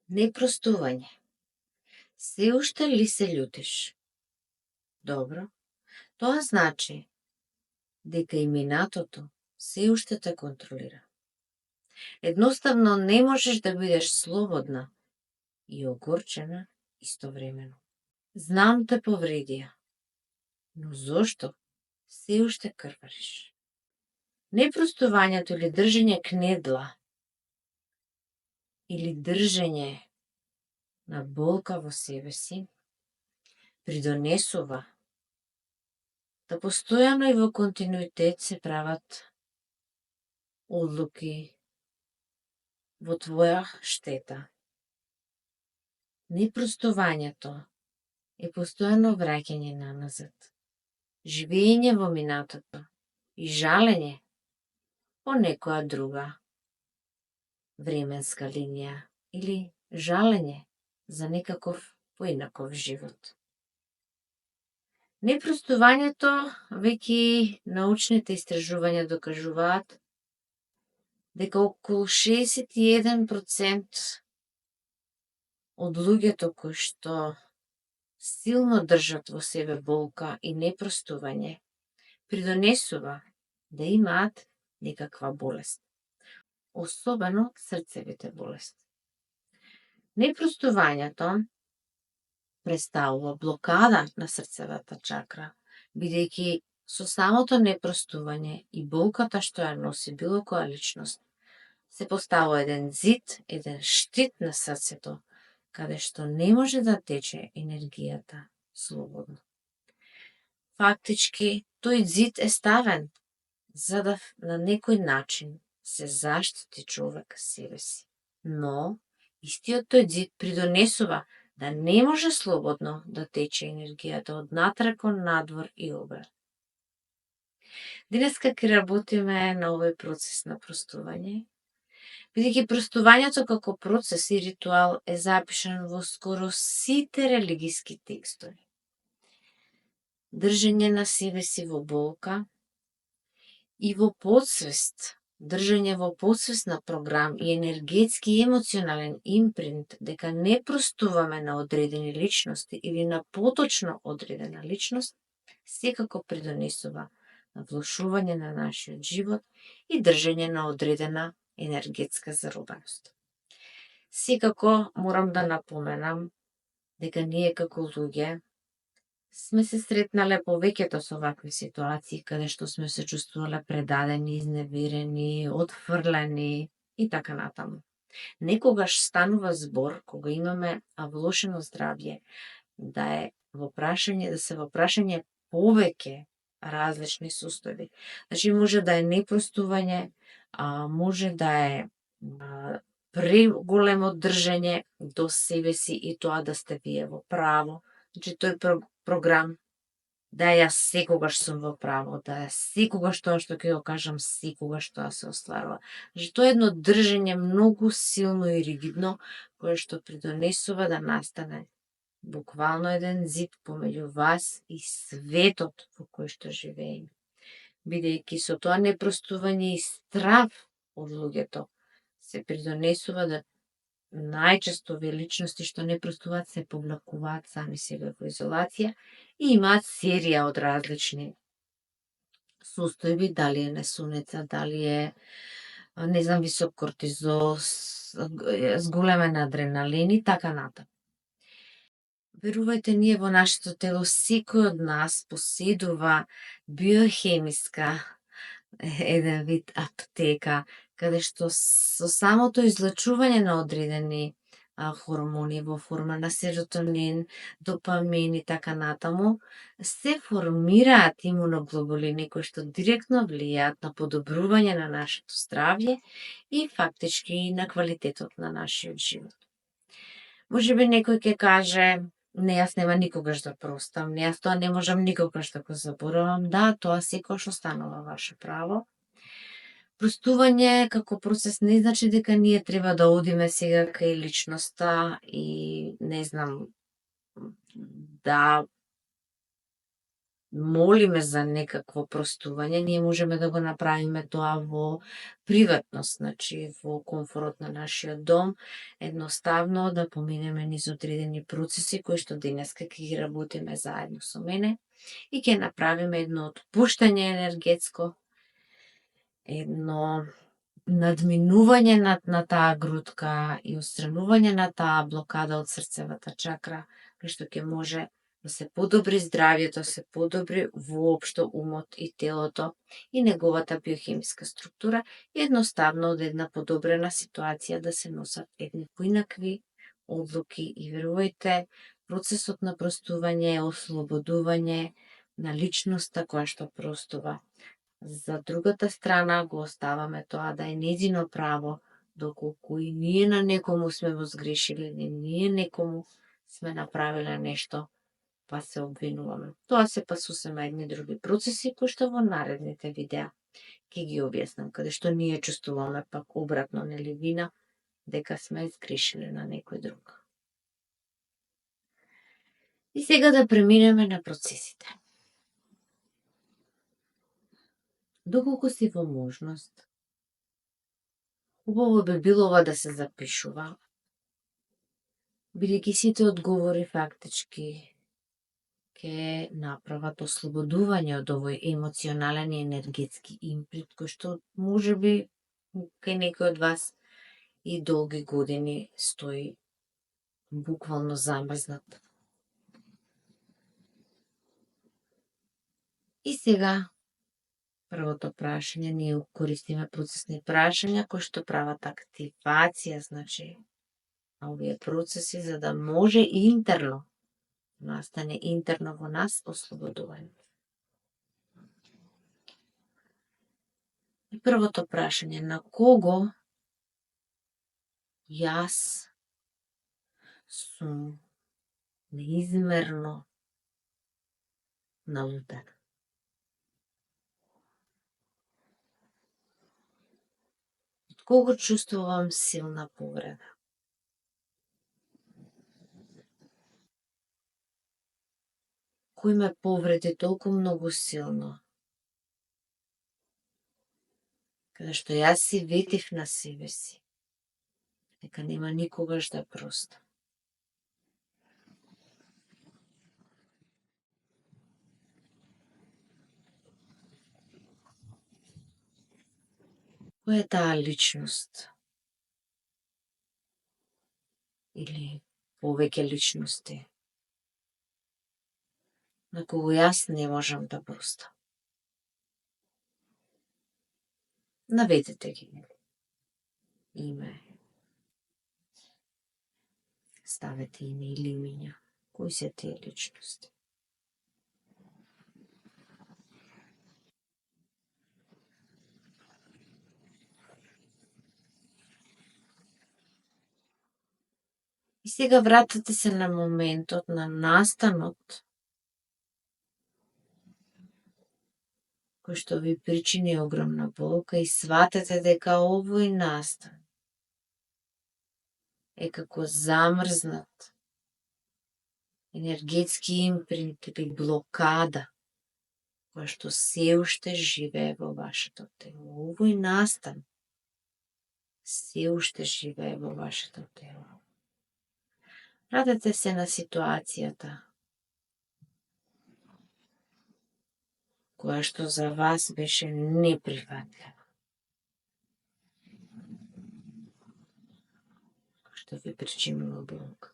Непростување. Се уште ли се љутиш? Добро, тоа значи дека и минатото се уште те контролира. Едноставно не можеш да бидеш слободна и огорчена истовремено. Знам те повредија, но зошто се уште крвариш? Непростувањето или држење кнедла или држење на болка во себе си придонесува да постојано и во континуитет се прават одлуки во твоја штета. Непростувањето е постојано враќање наназад, живење во минатото и жалење по некоја друга временска линија или жалење за некаков поинаков живот. Непростувањето, веќе научните истражувања докажуваат дека околу 61% од луѓето кои што силно држат во себе болка и непростување, придонесува да имаат некаква болест, особено срцевите болести. Непростувањето представува блокада на срцевата чакра, бидејќи со самото непростување и болката што ја носи било која личност, се поставува еден зид, еден штит на срцето, каде што не може да тече енергијата слободно. Фактички, тој зид е ставен за да на некој начин се заштити човек себе си. Но, истиот тој зид придонесува да не може слободно да тече енергијата од натре кон надвор и обрат. Денеска ќе работиме на овој процес на простување, бидејќи простувањето како процес и ритуал е запишан во скоро сите религиски текстови. Држење на себе си во болка и во подсвест, држење во подсвесна програм и енергетски и емоционален импринт дека не простуваме на одредени личности или на поточно одредена личност, секако придонесува на влошување на нашиот живот и држење на одредена енергетска заробеност. Секако морам да напоменам дека ние како луѓе сме се сретнале повеќето со вакви ситуации каде што сме се чувствувале предадени, изневерени, отфрлени и така натаму. Некогаш станува збор кога имаме влошено здравје да е во прашање, да се во прашање повеќе различни состојби. Значи може да е непростување, може да е преголемо држење до себе си и тоа да сте вие во право. Значи тој програм да јас секогаш сум во право, да секогаш тоа што ќе го кажам, секогаш тоа се остварува. Значи тоа е едно држење многу силно и ригидно, кое што придонесува да настане буквално еден зид помеѓу вас и светот во кој што живееме. Бидејќи со тоа непростување и страв од луѓето се придонесува да најчесто овие личности што не простуваат се повлекуваат сами себе во изолација и имаат серија од различни состојби, дали е несуница, дали е не знам висок кортизол, зголемен адреналин и така натаму. Верувајте, ние во нашето тело секој од нас поседува биохемиска еден вид аптека, каде што со самото излачување на одредени хормони во форма на серотонин, допамин и така натаму, се формираат имуноглобулини кои што директно влијаат на подобрување на нашето здравје и фактички на квалитетот на нашиот живот. Можеби некој ќе каже, не, јас нема никогаш да простам, не, јас тоа не можам никогаш да го заборавам. Да, тоа секогаш останува ваше право. Простување како процес не значи дека ние треба да одиме сега кај личноста и не знам да молиме за некакво простување, ние можеме да го направиме тоа во приватност, значи во комфорот на нашиот дом, едноставно да поминеме низ одредени процеси кои што денеска ќе ги работиме заедно со мене и ќе направиме едно отпуштање енергетско, едно надминување на таа грудка и отстранување на таа блокада од срцевата чакра, кај што ќе може да се подобри здравјето, се подобри воопшто умот и телото и неговата биохемиска структура и едноставно од една подобрена ситуација да се носат едни поинакви одлуки и верувајте, процесот на простување е ослободување на личноста која што простува. За другата страна го оставаме тоа да е нејзино право, доколку и ние на некому сме го сгрешиле, или ние некому сме направиле нешто, па се обвинуваме. Тоа се па сосема едни други процеси кои што во наредните видеа ќе ги објаснам, каде што ние чувствуваме пак обратно, нели вина, дека сме сгрешиле на некој друг. И сега да преминеме на процесите. Доколку си во можност, убаво би било ова да се запишува, бидејќи сите одговори фактички ќе направат ослободување од овој емоционален и енергетски импринт, кој што може би кај некој од вас и долги години стои буквално замрзнат. И сега, првото прашање, ние користиме процесни прашања кои што прават активација, значи, на овие процеси, за да може интерно, настане интерно во нас ослободување. И првото прашање, на кого јас сум неизмерно налутен? Од кого чувствувам силна повреда? Кој ме повреди толку многу силно, каде што јас си ветив на себе си, дека нема никогаш да простам. Која е таа личност? Или повеќе личности на кого јас не можам да простам? Наведете ги, име, ставете име или имиња. Кои се тие личности? И сега вратете се на моментот на настанот кој што ви причини огромна болка и сватете дека овој настан е како замрзнат енергетски импринт или блокада која што се уште живее во вашето тело. Овој настан се уште живее во вашето тело. Вратете се на ситуацијата која што за вас беше неприфатлива, што ви причинува болка.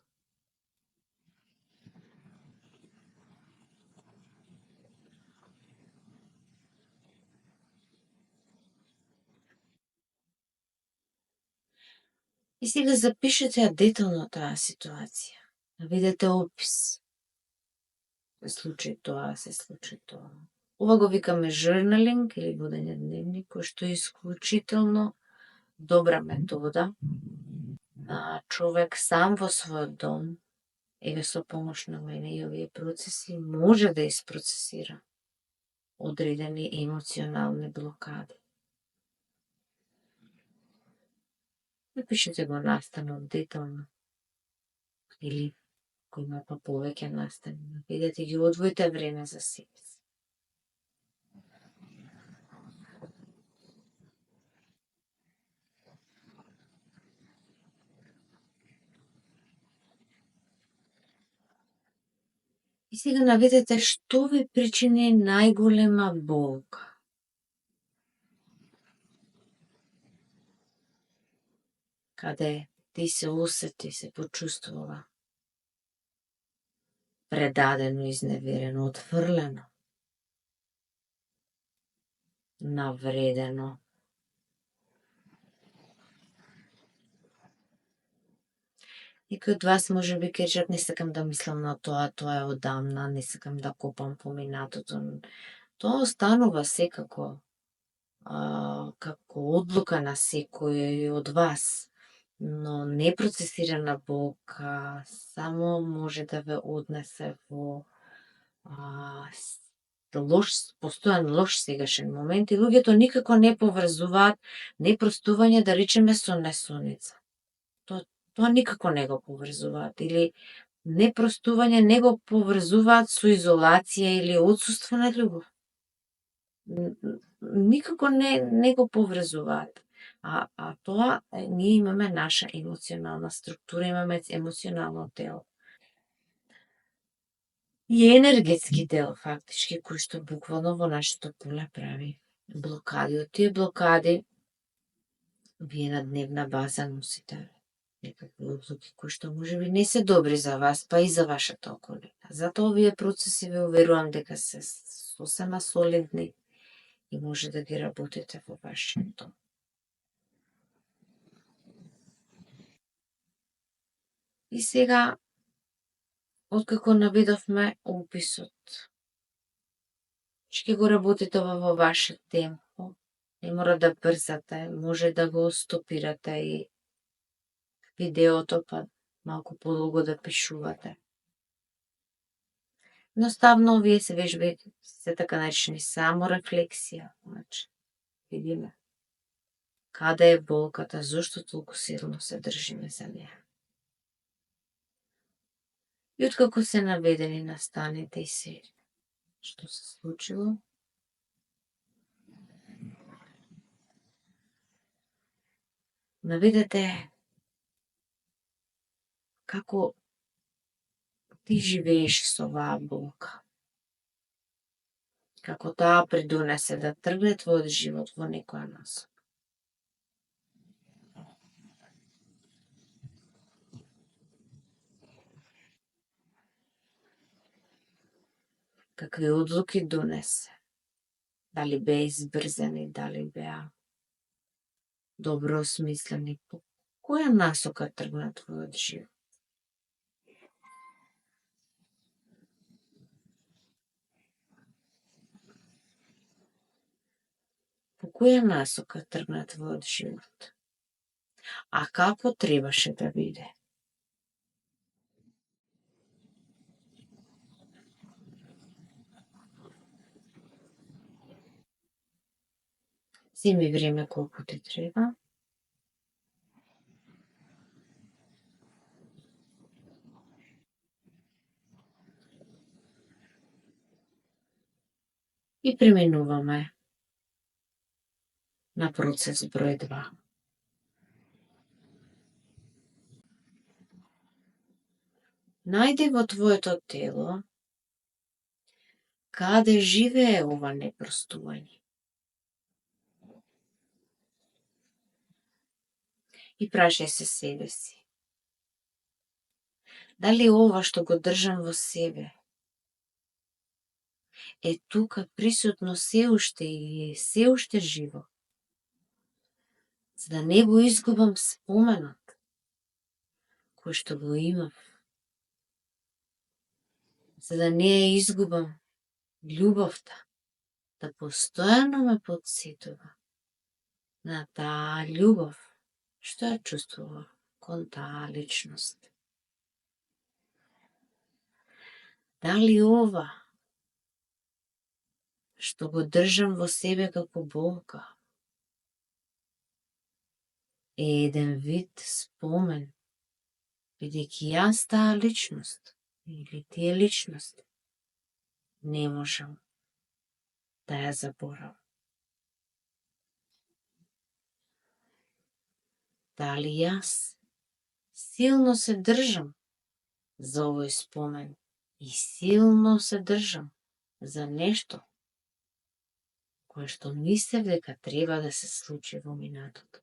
И сега запишете ја детално таа ситуација. Наведете опис. Се случи тоа, се случи тоа. Ова го викаме journaling или водење дневник, кој што е исклучително добра метода на човек сам во својот дом, еве со помош на мене и овие процеси, може да isпроцесира одредени емоционални блокади. Напишете го настанот детално. Или кој има па повеќе настани. Видете ги, одвојте време за себе си. И сега наведете што ви причини најголема болка. Каде ти се осети, се почувствува предадено, изневерено, отфрлено, навредено. Некои од вас може би ќе речат, не сакам да мислам на тоа, тоа е одамна, не сакам да копам по минатото. Тоа останува секако како одлука на секој од вас, но непроцесирана болка само може да ве однесе во постојан лош сегашен момент и луѓето никако не поврзуваат непростување, да речеме, со несоница. Тоа никако не го поврзуваат, или непростување не го поврзуваат со изолација или отсуство на љубов. Никако не го поврзуваат. А тоа, ние имаме наша емоционална структура, имаме емоционално тело. И енергетски дел, фактички, кој што буквално во нашето поле прави блокади. Од тие блокади, вие на дневна база носите некакви одлуки кои што можеби не се добри за вас, па и за вашата околина. Затоа овие процеси ве уверувам дека се сосема солидни и може да ги работите во вашиот дом. И сега, откако наведовме описот, ќе го работите во ваше темпо, не мора да брзате, може да го стопирате и видеото, па малку подолго да пишувате. Едноставно, овие се вежби, се така наречени саморефлексија. Значи, видиме каде е болката, зошто толку силно се држиме за неја. И откако се наведени настаните и се што се случило, наведете како ти живееш со оваа болка. Како таа придонесе да тргне твојот живот во некоја насока. Какви одлуки донесе. Дали беа избрзани, дали беа добро осмислени. По која насока тргна твојот живот? По која насока тргна твојот живот? А како требаше да биде? Земи време колку ти треба. И преминуваме на процес број 2. Најди во твоето тело каде живее ова непростување. И прашај се себе си. Дали ова што го држам во себе е тука присутно се уште и е се уште живо? За да не го изгубам споменот кој што го имав. За да не ја изгубам љубовта, да постојано ме потсетува на таа љубов што ја чувствував кон таа личност. Дали ова што го држам во себе како болка е еден вид спомен, бидејќи јас таа личност или тие личности не можам да ја заборавам. Дали јас силно се држам за овој спомен и силно се држам за нешто кое што мислев дека треба да се случи во минатото.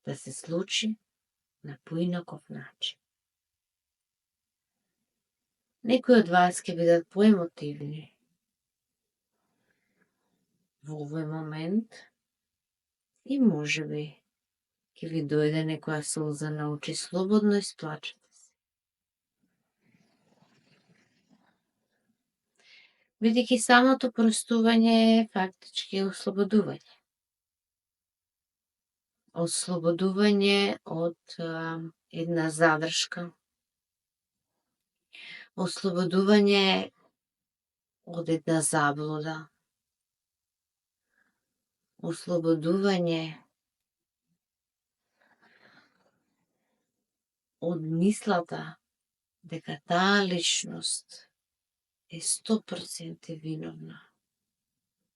Да се случи на поинаков начин. Некои од вас ќе бидат поемотивни во овој момент и можеби ќе ви дојде некоја солза на очи, слободно исплачете се. Бидејќи самото простување е фактички ослободување. Ослободување од една задршка. Ослободување од една заблуда. Ослободување од мислата дека таа личност е 100% виновна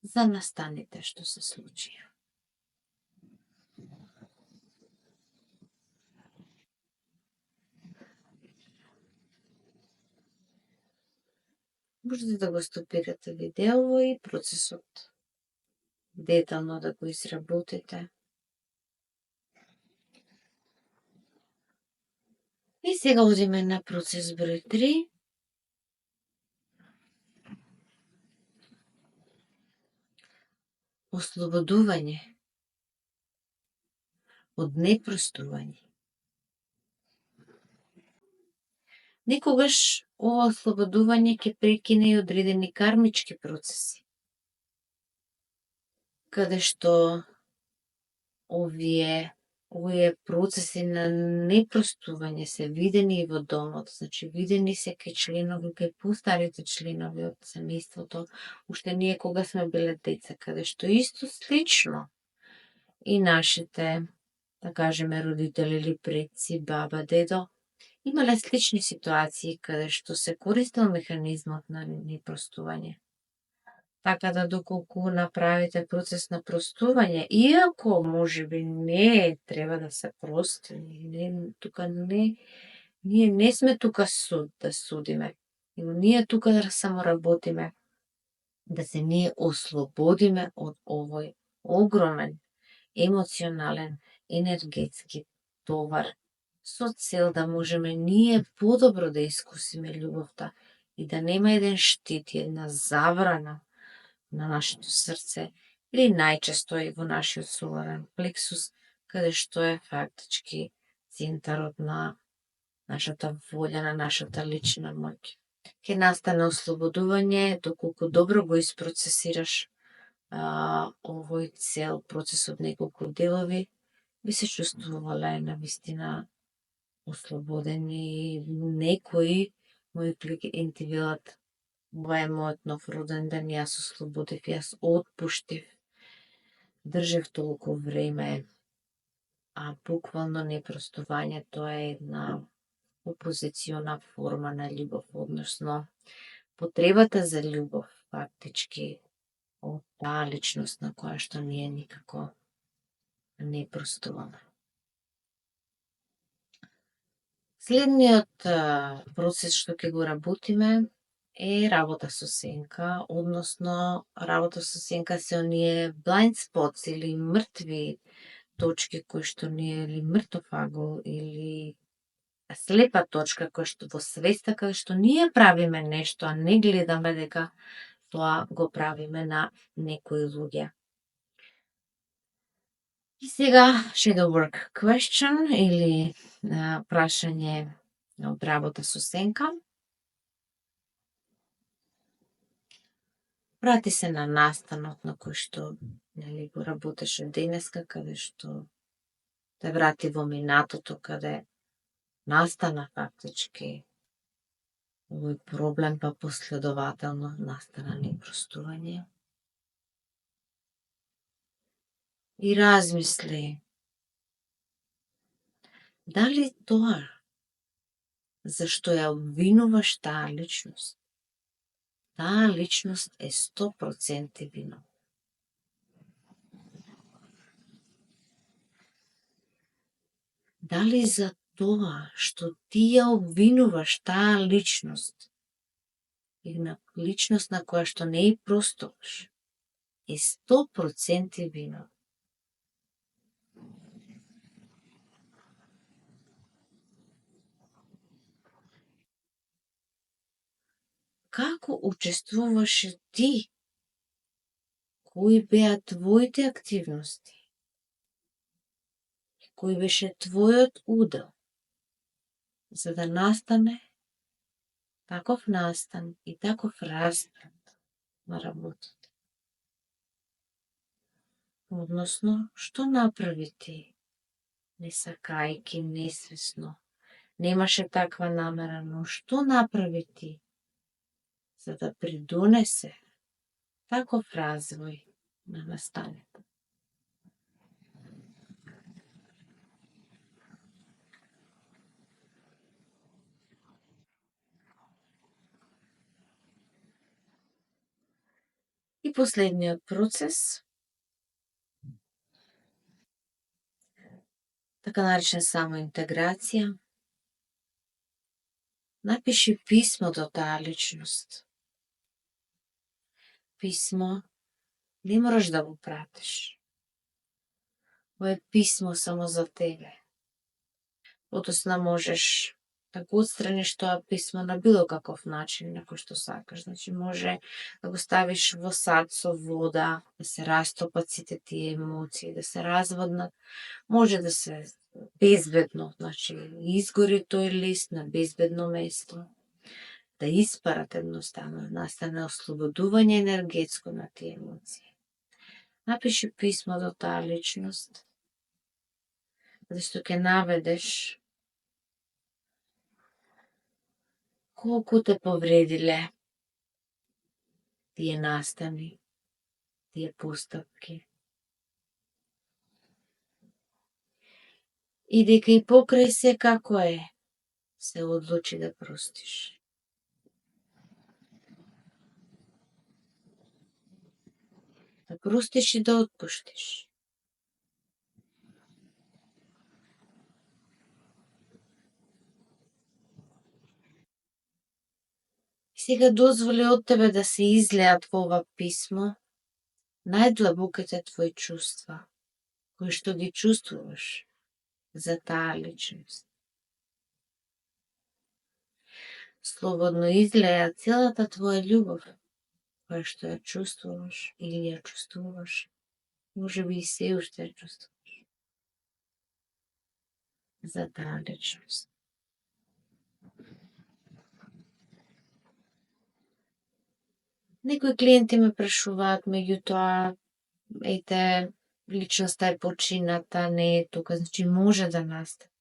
за настаните што се случија. Можете да го стопирате видеово и процесот детално да го изработите. И сега одиме на процес број 3. Ослободување од непростување. Некогаш ова ослободување ќе прекине и одредени кармички процеси, каде што овие процеси на непростување се видени и во домот, значи видени се кај членови, кај постарите членови од семејството, уште ние кога сме биле деца, каде што исто слично и нашите, да кажеме, родители или предци, баба, дедо, имале слични ситуации каде што се користел механизмот на непростување. Така да доколку направите процес на простување, иако можеби не треба да се прости, ние не сме тука суд да судиме, но ние тука да само работиме, да се ние ослободиме од овој огромен емоционален, енергетски товар, со цел да можеме ние подобро да искусиме љубовта и да нема еден штит, една забрана на нашето срце или најчесто и во нашиот соларен плексус, каде што е фактички центарот на нашата волја, на нашата лична моќ. Ќе настане ослободување доколку добро го испроцесираш овој цел процес од неколку делови, би се чувствувале навистина ослободени. Некои мои клиенти велат: ова е мојот нов роден ден, јас ослободив, јас отпуштив, држев толку време, а буквално непростувањето е една опозициона форма на љубов, односно потребата за љубов фактички од таа личност на која што ние никако не простуваме. Следниот процес што ќе го работиме е работа со сенка, односно работа со сенка се оние blind spots или мртви точки кои што ние, или мртов агол, или слепа точка која што во свеста, каде што ние правиме нешто, а не гледаме дека тоа го правиме на некои луѓе. И сега shadow work question или прашање од работа со сенка. Прати се на настанот на кој што го работеше денеска, каде што те врати во минатото, каде настана фактички овој проблем, па последователно настана непростување. И размисли, дали тоа зашто ја обвинуваш таа личност е 100% виновна. Дали за тоа што ти ја обвинуваш таа личност, една личност на која што не и простуваш, е 100% вино. Како учествуваше ти? Кои беа твоите активности? Кој беше твојот удел за да настане таков настан и таков распад на работата? Односно, што направи ти? Не сакајки, несвесно. Немаше таква намера, но што направи ти за да придонесе таков развој на настането? И последниот процес, така наречена самоинтеграција, напиши писмо до таа личност. Писмо не мораш да го пратиш. Ова е писмо само за тебе. Односно можеш да го отстраниш тоа писмо на било каков начин, на кој што сакаш. Значи може да го ставиш во сад со вода, да се растопат сите тие емоции, да се разводнат. Може да се безбедно, значи изгори тој лист на безбедно место, да испарат едноставно, настане ослободување енергетско на тие емоции. Напиши писмо до таа личност, зашто ќе наведеш колку те повредиле тие настани, тие постапки. И дека и покрај се како е, се одлучи да простиш. Да простиш и да отпуштиш. Сега дозволи од тебе да се излеат во ова писмо најдлабоките твои чувства, кои што ги чувствуваш за таа личност. Слободно излеа целата твоја љубов, која што ја чувствуваш или ја чувствуваш, може би и се уште ја чувствуваш за таа личност. Некои клиенти ме прашуваат, меѓутоа, ете, личноста е почината, не е тука, значи може да настане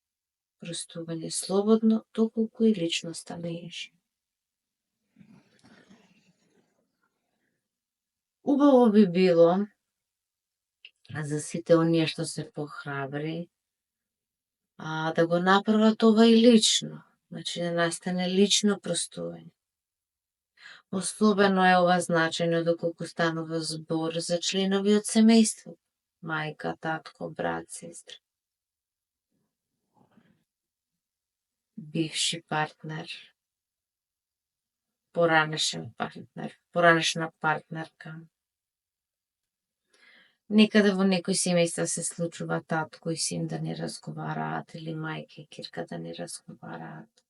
простување слободно, доколку и личноста не е жива. Убаво би било за сите оние што се похрабри, да го направат ова и лично, значи да настане лично простување. Особено е ова значајно доколку станува збор за членови од семејство, мајка, татко, брат, сестра, бивши партнер, поранешен партнер, поранешна партнерка. Некаде во некои семејства се случува татко и син да не разговараат или мајка и ќерка да не разговараат.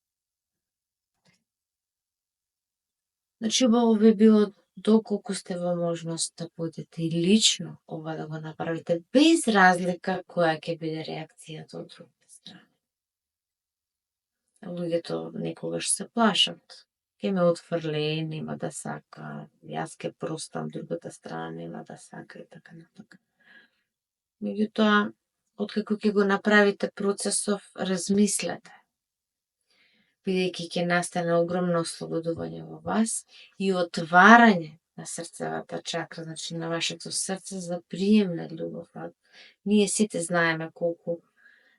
Значи, убаво би било доколку сте во можност да појдете и лично ова да го направите, без разлика која ќе биде реакцијата од другата страна. Луѓето некогаш се плашат. Ќе ме отфрле, нема да сака, јас ќе простам, другата страна нема да сака и така натака. Меѓутоа, откако ќе го направите процесов, размислете, бидејќи ќе настане огромно ослободување во вас и отварање на срцевата чакра, значи на вашето срце за прием на љубов. Ние сите знаеме колку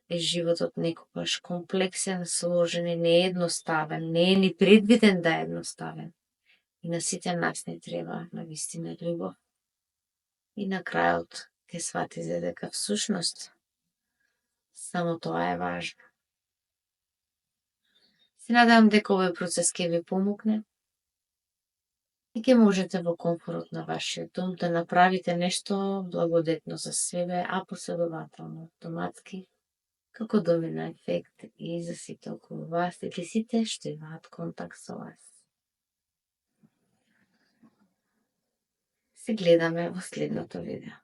е животот некогаш комплексен, сложен и неедноставен, не е ни предвиден да е едноставен. И на сите нас не треба навистина љубов. И на крајот ќе сватите дека всушност само тоа е важно. Се надевам дека овој процес ќе ви помогне и ќе можете во комфорот на вашиот дом да направите нешто благодетно за себе, а последователно, автоматски, како домино ефект и за сите околу вас или сите што имаат контакт со вас. Се гледаме во следното видео.